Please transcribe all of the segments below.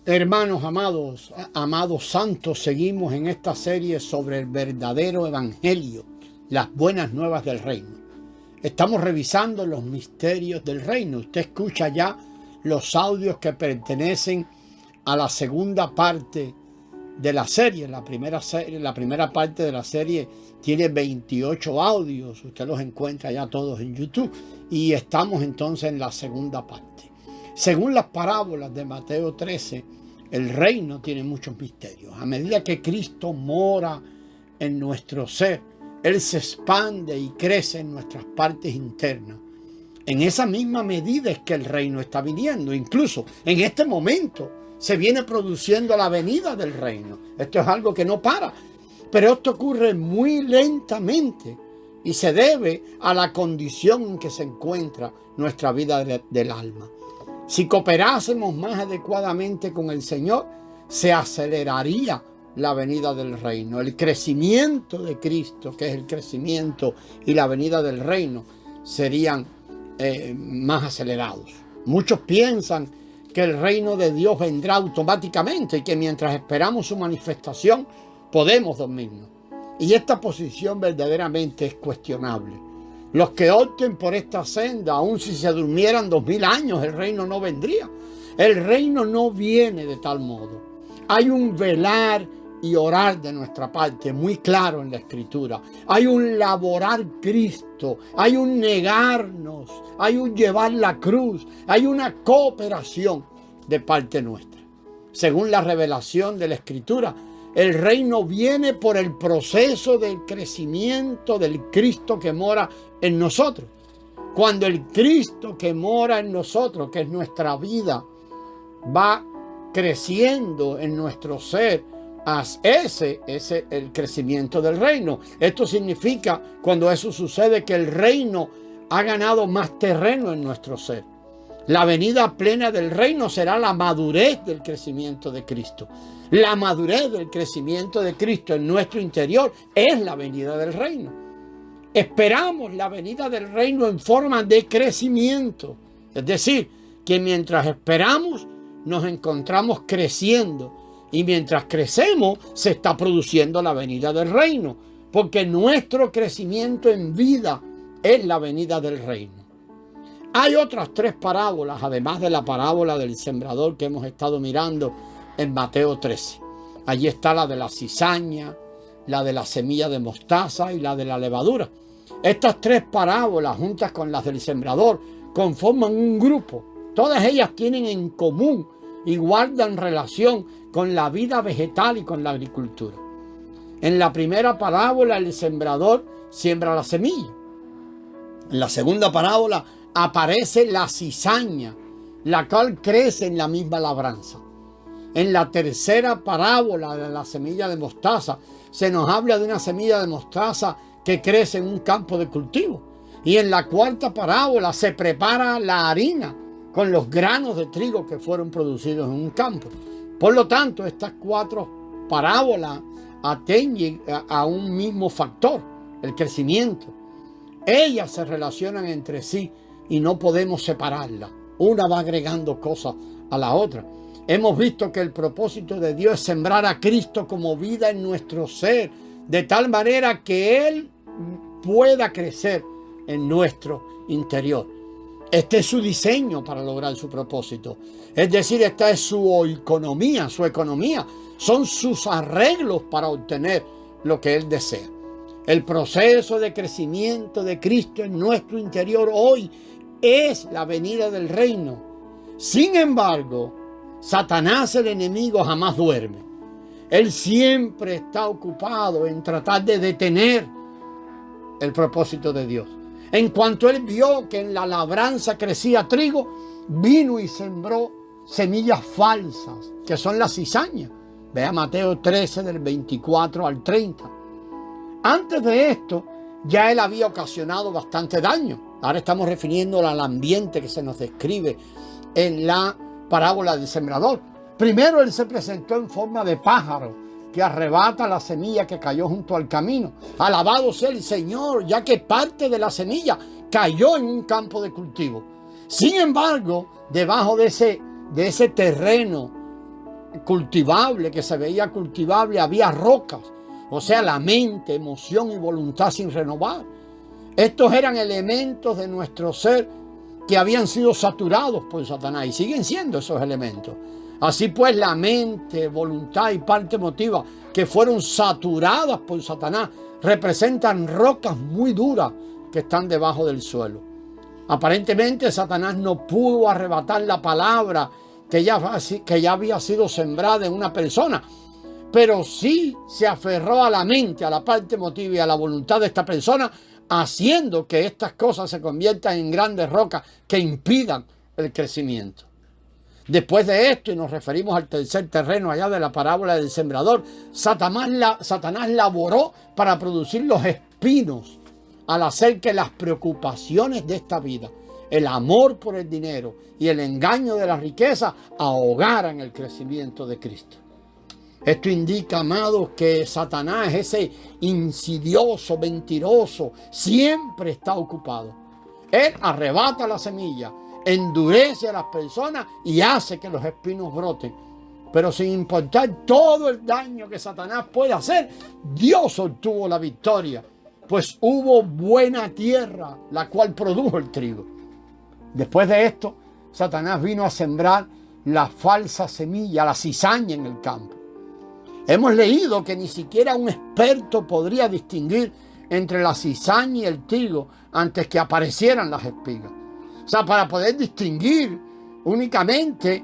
Hermanos amados, amados santos, seguimos en esta serie sobre el verdadero evangelio, las buenas nuevas del reino. Estamos revisando los misterios del reino. Usted escucha ya los audios que pertenecen a la segunda parte de la serie. La primera parte de la serie tiene 28 audios. Usted los encuentra ya todos en YouTube. Y estamos entonces en la segunda parte. Según las parábolas de Mateo 13, el reino tiene muchos misterios. A medida que Cristo mora en nuestro ser, Él se expande y crece en nuestras partes internas. En esa misma medida es que el reino está viniendo. Incluso en este momento se viene produciendo la venida del reino. Esto es algo que no para. Pero esto ocurre muy lentamente y se debe a la condición en que se encuentra nuestra vida del alma. Si cooperásemos más adecuadamente con el Señor, se aceleraría la venida del reino. El crecimiento de Cristo, que es el crecimiento y la venida del reino, serían más acelerados. Muchos piensan que el reino de Dios vendrá automáticamente y que mientras esperamos su manifestación podemos dormirnos. Y esta posición verdaderamente es cuestionable. Los que opten por esta senda, aun si se durmieran 2000 años, el reino no vendría. El reino no viene de tal modo. Hay un velar y orar de nuestra parte muy claro en la Escritura. Hay un laborar Cristo, hay un negarnos, hay un llevar la cruz, hay una cooperación de parte nuestra. Según la revelación de la Escritura, el reino viene por el proceso del crecimiento del Cristo que mora en nosotros. Cuando el Cristo que mora en nosotros, que es nuestra vida, va creciendo en nuestro ser, ese es el crecimiento del reino. Esto significa, cuando eso sucede, que el reino ha ganado más terreno en nuestro ser. La venida plena del reino será la madurez del crecimiento de Cristo. La madurez del crecimiento de Cristo en nuestro interior es la venida del reino. Esperamos la venida del reino en forma de crecimiento. Es decir, que mientras esperamos, nos encontramos creciendo. Y mientras crecemos, se está produciendo la venida del reino. Porque nuestro crecimiento en vida es la venida del reino. Hay otras 3 parábolas, además de la parábola del sembrador que hemos estado mirando en Mateo 13. Allí está la de la cizaña, la de la semilla de mostaza y la de la levadura. Estas 3 parábolas, juntas con las del sembrador, conforman un grupo. Todas ellas tienen en común y guardan relación con la vida vegetal y con la agricultura. En la primera parábola, el sembrador siembra la semilla. En la segunda parábola aparece la cizaña, la cual crece en la misma labranza. En la tercera parábola de la semilla de mostaza, se nos habla de una semilla de mostaza que crece en un campo de cultivo. Y en la cuarta parábola se prepara la harina con los granos de trigo que fueron producidos en un campo. Por lo tanto, estas 4 parábolas atañen a un mismo factor, el crecimiento. Ellas se relacionan entre sí y no podemos separarlas. Una va agregando cosas a la otra. Hemos visto que el propósito de Dios es sembrar a Cristo como vida en nuestro ser, de tal manera que Él pueda crecer en nuestro interior. Este es su diseño para lograr su propósito. Es decir, esta es su economía, son sus arreglos para obtener lo que Él desea. El proceso de crecimiento de Cristo en nuestro interior hoy es la venida del reino. Sin embargo, Satanás, el enemigo, jamás duerme. Él siempre está ocupado en tratar de detener el propósito de Dios. En cuanto él vio que en la labranza crecía trigo, vino y sembró semillas falsas, que son las cizañas. Vea Mateo 13, del 24 al 30. Antes de esto, ya él había ocasionado bastante daño. Ahora estamos refiriéndonos al ambiente que se nos describe en la parábola del sembrador. Primero él se presentó en forma de pájaro que arrebata la semilla que cayó junto al camino. Alabado sea el Señor, ya que parte de la semilla cayó en un campo de cultivo. Sin embargo, debajo de ese terreno cultivable, que se veía cultivable, había rocas. O sea, la mente, emoción y voluntad sin renovar. Estos eran elementos de nuestro ser que habían sido saturados por Satanás y siguen siendo esos elementos. Así pues, la mente, voluntad y parte emotiva que fueron saturadas por Satanás representan rocas muy duras que están debajo del suelo. Aparentemente, Satanás no pudo arrebatar la palabra que ya había sido sembrada en una persona, pero sí se aferró a la mente, a la parte emotiva y a la voluntad de esta persona, haciendo que estas cosas se conviertan en grandes rocas que impidan el crecimiento. Después de esto, y nos referimos al tercer terreno allá de la parábola del sembrador, Satanás laboró para producir los espinos al hacer que las preocupaciones de esta vida, el amor por el dinero y el engaño de la riqueza ahogaran el crecimiento de Cristo. Esto indica, amados, que Satanás, ese insidioso, mentiroso, siempre está ocupado. Él arrebata la semilla, endurece a las personas y hace que los espinos broten. Pero sin importar todo el daño que Satanás puede hacer, Dios obtuvo la victoria, pues hubo buena tierra, la cual produjo el trigo. Después de esto, Satanás vino a sembrar la falsa semilla, la cizaña en el campo. Hemos leído que ni siquiera un experto podría distinguir entre la cizaña y el trigo antes que aparecieran las espigas. O sea, para poder distinguir únicamente,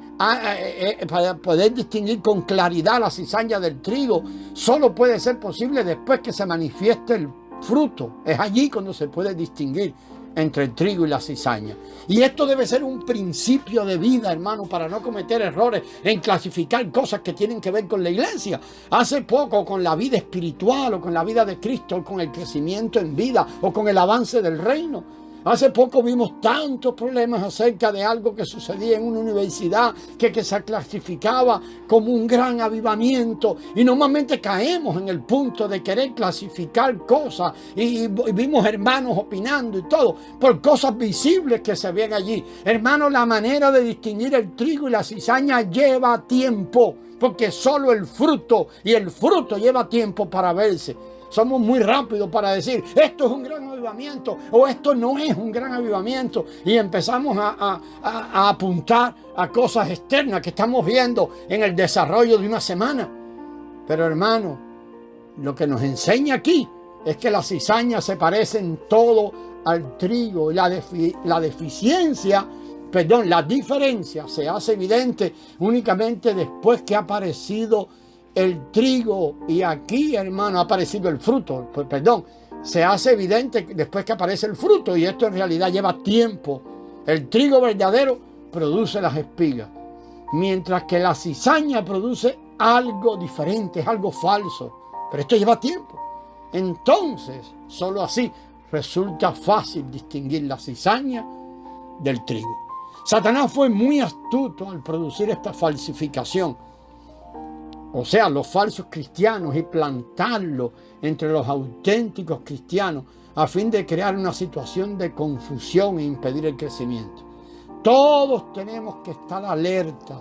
para poder distinguir con claridad la cizaña del trigo, solo puede ser posible después que se manifieste el fruto. Es allí cuando se puede distinguir entre el trigo y la cizaña. Y esto debe ser un principio de vida, hermano, para no cometer errores en clasificar cosas que tienen que ver con la iglesia. Hace poco, con la vida espiritual o con la vida de Cristo, o con el crecimiento en vida o con el avance del reino. Hace poco vimos tantos problemas acerca de algo que sucedía en una universidad que se clasificaba como un gran avivamiento, y normalmente caemos en el punto de querer clasificar cosas y vimos hermanos opinando y todo por cosas visibles que se ven allí. Hermanos, la manera de distinguir el trigo y la cizaña lleva tiempo, porque solo el fruto, y el fruto lleva tiempo para verse. Somos muy rápidos para decir, esto es un gran avivamiento o esto no es un gran avivamiento. Y empezamos a apuntar a cosas externas que estamos viendo en el desarrollo de una semana. Pero hermano, lo que nos enseña aquí es que la cizaña se parece en todo al trigo. Y la diferencia se hace evidente únicamente después que ha aparecido el trigo, y aquí, hermano, ha aparecido el fruto. Se hace evidente después que aparece el fruto, y esto en realidad lleva tiempo. El trigo verdadero produce las espigas, mientras que la cizaña produce algo diferente, es algo falso. Pero esto lleva tiempo. Entonces, solo así resulta fácil distinguir la cizaña del trigo. Satanás fue muy astuto al producir esta falsificación, o sea, los falsos cristianos, y plantarlo entre los auténticos cristianos a fin de crear una situación de confusión e impedir el crecimiento. Todos tenemos que estar alertas.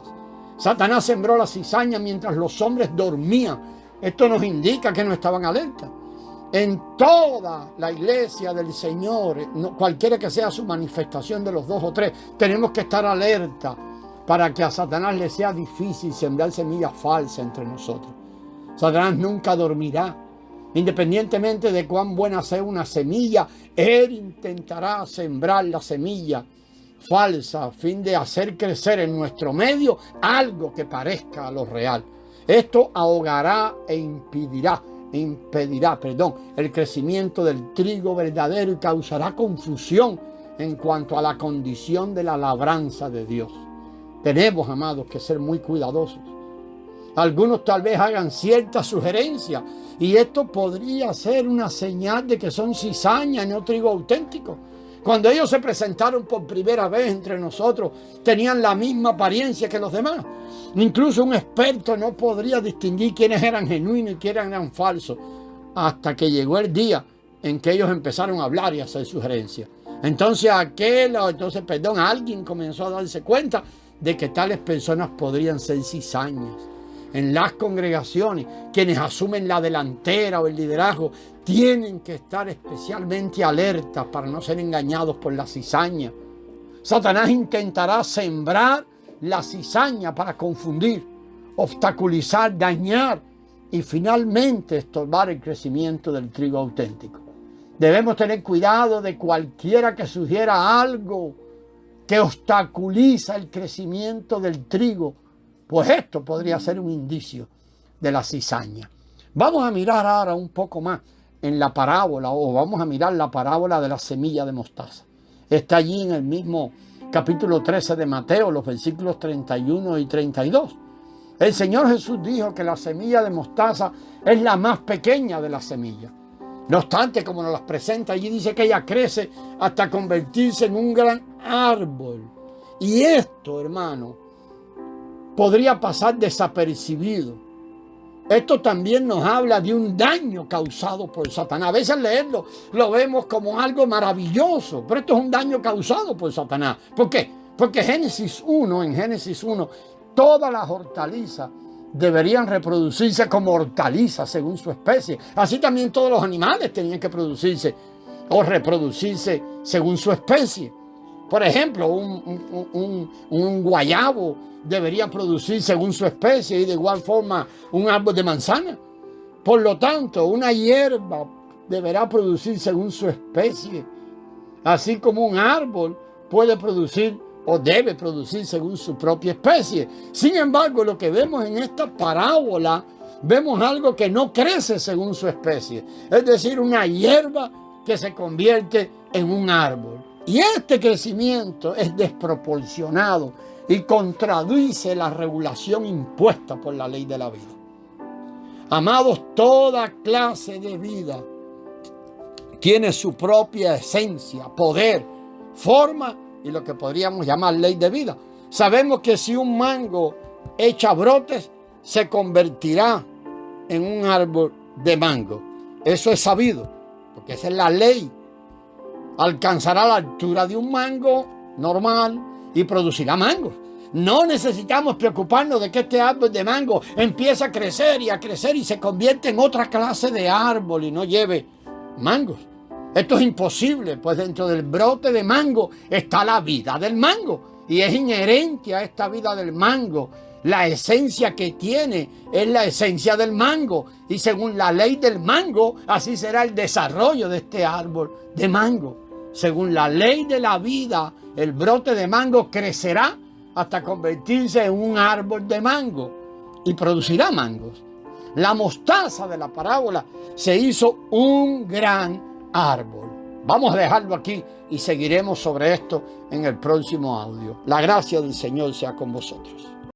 Satanás sembró la cizaña mientras los hombres dormían. Esto nos indica que no estaban alertas. En toda la iglesia del Señor, cualquiera que sea su manifestación de los 2 o 3, tenemos que estar alerta para que a Satanás le sea difícil sembrar semillas falsas entre nosotros. Satanás nunca dormirá. Independientemente de cuán buena sea una semilla, él intentará sembrar la semilla falsa a fin de hacer crecer en nuestro medio algo que parezca a lo real. Esto ahogará e impedirá el crecimiento del trigo verdadero y causará confusión en cuanto a la condición de la labranza de Dios. Tenemos, amados, que ser muy cuidadosos. Algunos tal vez hagan ciertas sugerencias, y esto podría ser una señal de que son cizaña y no trigo auténtico. Cuando ellos se presentaron por primera vez entre nosotros, tenían la misma apariencia que los demás. Incluso un experto no podría distinguir quiénes eran genuinos y quiénes eran falsos, hasta que llegó el día en que ellos empezaron a hablar y a hacer sugerencias. Entonces alguien comenzó a darse cuenta de que tales personas podrían ser cizañas. en las congregaciones, quienes asumen la delantera o el liderazgo, tienen que estar especialmente alertas para no ser engañados por la cizaña. Satanás intentará sembrar la cizaña para confundir, obstaculizar, dañar y finalmente estorbar el crecimiento del trigo auténtico. Debemos tener cuidado de cualquiera que sugiera algo que obstaculiza el crecimiento del trigo, pues esto podría ser un indicio de la cizaña. Vamos a mirar ahora un poco más en la parábola, o vamos a mirar la parábola de la semilla de mostaza. Está allí en el mismo capítulo 13 de Mateo, los versículos 31 y 32. El Señor Jesús dijo que la semilla de mostaza es la más pequeña de las semillas. No obstante, como nos las presenta allí, dice que ella crece hasta convertirse en un gran árbol. Y esto, hermano, podría pasar desapercibido. Esto también nos habla de un daño causado por Satanás. A veces al leerlo lo vemos como algo maravilloso, pero esto es un daño causado por Satanás. ¿Por qué? Porque en Génesis 1, todas las hortalizas deberían reproducirse como hortalizas según su especie. Así también todos los animales tenían que producirse o reproducirse según su especie. Por ejemplo, un guayabo debería producir según su especie y de igual forma un árbol de manzana. Por lo tanto, una hierba deberá producir según su especie, así como un árbol puede producir o debe producir según su propia especie. Sin embargo, lo que vemos en esta parábola, vemos algo que no crece según su especie, es decir, una hierba que se convierte en un árbol. Y este crecimiento es desproporcionado y contradice la regulación impuesta por la ley de la vida. Amados, toda clase de vida tiene su propia esencia, poder, forma y lo que podríamos llamar ley de vida. Sabemos que si un mango echa brotes, se convertirá en un árbol de mango. Eso es sabido, porque esa es la ley. Alcanzará la altura de un mango normal y producirá mangos. No necesitamos preocuparnos de que este árbol de mango empiece a crecer y se convierte en otra clase de árbol y no lleve mangos. Esto es imposible, pues dentro del brote de mango está la vida del mango y es inherente a esta vida del mango. La esencia que tiene es la esencia del mango y según la ley del mango, así será el desarrollo de este árbol de mango. Según la ley de la vida, el brote de mango crecerá hasta convertirse en un árbol de mango y producirá mangos. La mostaza de la parábola se hizo un gran árbol. Vamos a dejarlo aquí y seguiremos sobre esto en el próximo audio. La gracia del Señor sea con vosotros.